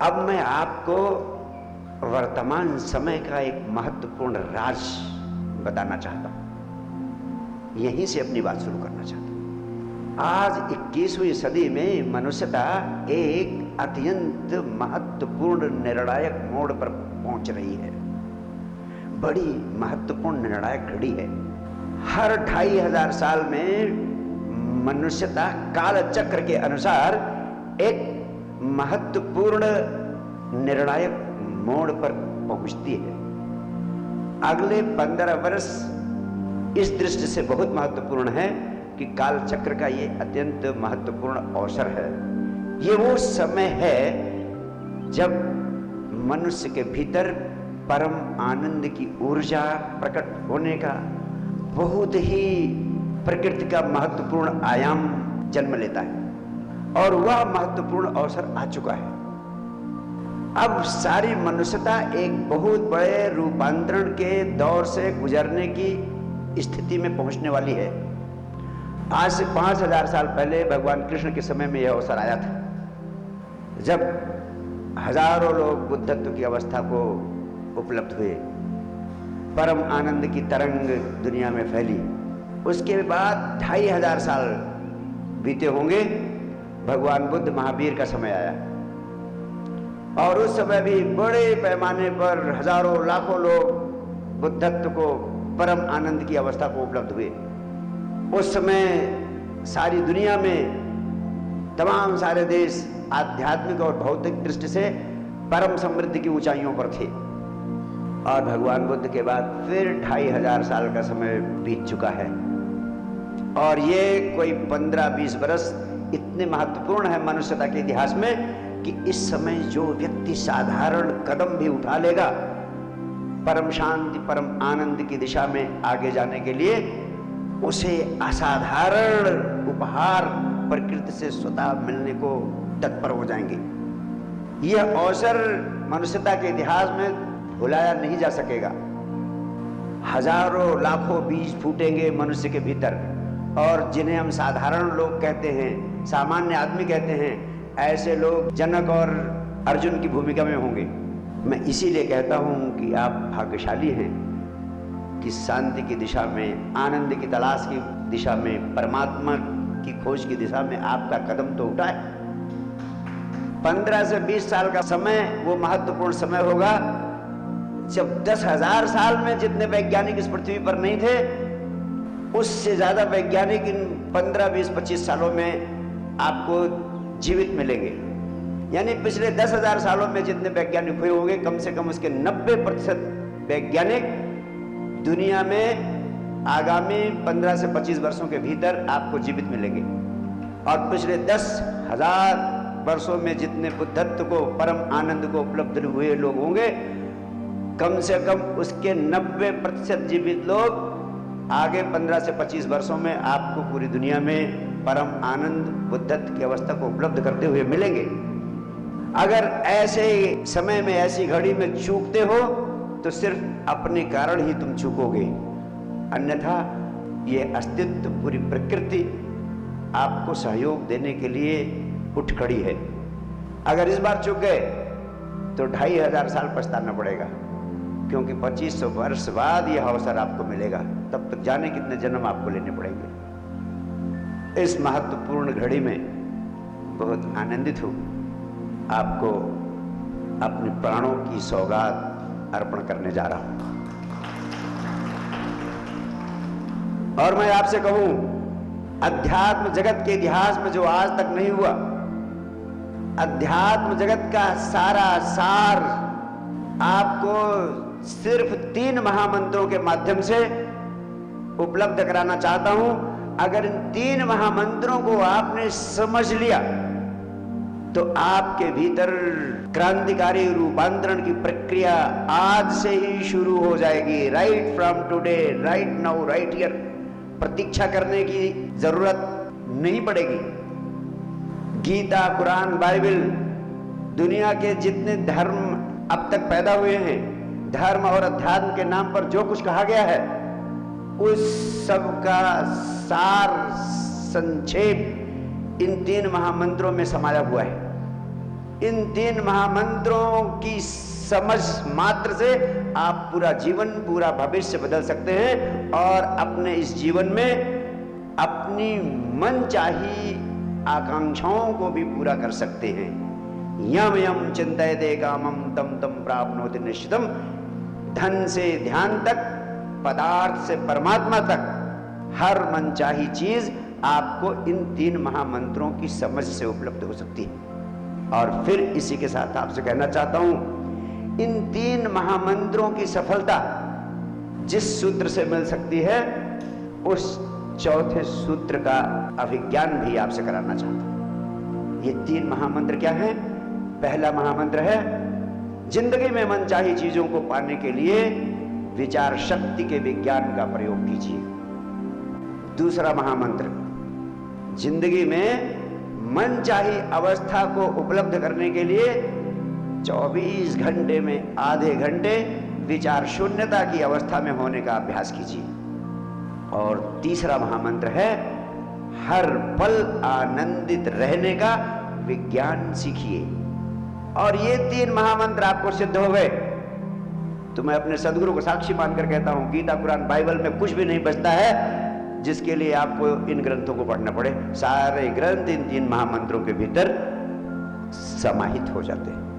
अब मैं आपको वर्तमान समय का एक महत्वपूर्ण राज बताना चाहता हूं। यहीं से अपनी बात शुरू करना चाहता हूं। आज 21वीं सदी में मनुष्यता एक अत्यंत महत्वपूर्ण निर्णायक मोड़ पर पहुंच रही है। बड़ी महत्वपूर्ण निर्णायक घड़ी है। हर 2500 साल में मनुष्यता काल चक्र के अनुसार एक महत्वपूर्ण निर्णायक मोड़ पर पहुंचती है। अगले 15 वर्ष इस दृष्टि से बहुत महत्वपूर्ण है कि काल चक्र का ये अत्यंत महत्वपूर्ण अवसर है। ये वो समय है जब मनुष्य के भीतर परम आनंद की ऊर्जा प्रकट होने का बहुत ही प्रकृति का महत्वपूर्ण आयाम जन्म लेता है और वह महत्वपूर्ण अवसर आ चुका है। अब सारी मनुष्यता एक बहुत बड़े रूपांतरण के दौर से गुजरने की स्थिति में पहुंचने वाली है। आज से 5000 साल पहले भगवान कृष्ण के समय में यह अवसर आया था, जब हजारों लोग बुद्धत्व की अवस्था को उपलब्ध हुए, परम आनंद की तरंग दुनिया में फैली। उसके बाद 2500 साल बीते होंगे, भगवान बुद्ध महावीर का समय आया और उस समय भी बड़े पैमाने पर हजारों लाखों लोग बुद्धत्व को, परम आनंद की अवस्था को उपलब्ध हुए। उस समय सारी दुनिया में तमाम सारे देश आध्यात्मिक और भौतिक दृष्टि से परम समृद्धि की ऊंचाइयों पर थे। और भगवान बुद्ध के बाद फिर 2500 साल का समय बीत चुका है और ये कोई 15-20 बरस इतने महत्वपूर्ण है मनुष्यता के इतिहास में कि इस समय जो व्यक्ति साधारण कदम भी उठा लेगा परम शांति, परम आनंद की दिशा में आगे जाने के लिए, उसे असाधारण उपहार प्रकृति से स्वतः मिलने को तत्पर हो जाएंगे। यह अवसर मनुष्यता के इतिहास में भुलाया नहीं जा सकेगा। हजारों लाखों बीज फूटेंगे मनुष्य के भीतर और जिन्हें हम साधारण लोग कहते हैं, सामान्य आदमी कहते हैं, ऐसे लोग जनक और अर्जुन की भूमिका में होंगे। मैं इसीलिए कहता हूं कि आप भाग्यशाली हैं कि शांति की दिशा में, आनंद की तलाश की दिशा में, परमात्मा की खोज की दिशा में आपका कदम तो उठा है। 15 से 20 साल का समय वो महत्वपूर्ण समय होगा जब 10,000 साल में जितने वैज्ञानिक इस पृथ्वी पर नहीं थे, उससे ज्यादा वैज्ञानिक इन 15, 20, 25 सालों में आपको जीवित मिलेंगे। यानी पिछले 10,000 सालों में जितने वैज्ञानिक हुए होंगे, कम से कम उसके 90% वैज्ञानिक दुनिया में आगामी 15 से 25 वर्षों के भीतर आपको जीवित मिलेंगे। और पिछले 10,000 वर्षों में जितने बुद्धत्व को, परम आनंद को उपलब्ध हुए लोग होंगे, कम से कम उसके 90% जीवित लोग आगे 15 से 25 वर्षों में आपको पूरी दुनिया में परम आनंद, बुद्धत्व की अवस्था को उपलब्ध करते हुए मिलेंगे। अगर ऐसे समय में, ऐसी घड़ी में चूकते हो तो सिर्फ अपने कारण ही तुम चूकोगे, अन्यथा ये अस्तित्व, पूरी प्रकृति आपको सहयोग देने के लिए उठ खड़ी है। अगर इस बार चूक गए तो 2500 साल पछताना पड़ेगा, क्योंकि 2500 वर्ष बाद यह अवसर आपको मिलेगा। तब तक जाने कितने जन्म आपको लेने पड़ेंगे। इस महत्वपूर्ण घड़ी में बहुत आनंदित हूं। आपको अपने प्राणों की सौगात अर्पण करने जा रहा हूं। और मैं आपसे कहूं, अध्यात्म जगत के इतिहास में जो आज तक नहीं हुआ, अध्यात्म जगत का सारा सार आपको सिर्फ 3 महामंत्रों के माध्यम से उपलब्ध कराना चाहता हूं। अगर इन 3 महामंत्रों को आपने समझ लिया तो आपके भीतर क्रांतिकारी रूपांतरण की प्रक्रिया आज से ही शुरू हो जाएगी। Right from today, right now, right here. प्रतीक्षा करने की जरूरत नहीं पड़ेगी। गीता, कुरान, बाइबल, दुनिया के जितने धर्म अब तक पैदा हुए हैं, धर्म और अध्यात्म के नाम पर जो कुछ कहा गया है, उस सब का सार, संक्षेप इन 3 महामंत्रों में समाया हुआ है। इन 3 महामंत्रों की समझ मात्र से आप पूरा जीवन, पूरा भविष्य बदल सकते हैं और अपने इस जीवन में अपनी मनचाही आकांक्षाओं को भी पूरा कर सकते हैं। यम यम चिंतयते कामम तम तम प्राप्नोति निश्चितम। धन से ध्यान तक, पदार्थ से परमात्मा तक, हर मनचाही चीज आपको इन 3 महामंत्रों की समझ से उपलब्ध हो सकती है। और फिर इसी के साथ आपसे कहना चाहता हूं, इन 3 महामंत्रों की सफलता जिस सूत्र से मिल सकती है, उस चौथे सूत्र का अभिज्ञान भी आपसे कराना चाहता हूं। ये 3 महामंत्र क्या हैं? पहला महामंत्र है, जिंदगी में मनचाही चीजों को पाने के लिए विचार शक्ति के विज्ञान का प्रयोग कीजिए। दूसरा महामंत्र, जिंदगी में मनचाही अवस्था को उपलब्ध करने के लिए 24 घंटे में आधे घंटे विचार शून्यता की अवस्था में होने का अभ्यास कीजिए। और तीसरा महामंत्र है, हर पल आनंदित रहने का विज्ञान सीखिए। और ये 3 महामंत्र आपको सिद्ध हो गए तो मैं अपने सदगुरु को साक्षी मानकर कहता हूं, गीता, कुरान, बाइबल में कुछ भी नहीं बचता है जिसके लिए आपको इन ग्रंथों को पढ़ना पड़े। सारे ग्रंथ इन 3 महामंत्रों के भीतर समाहित हो जाते हैं।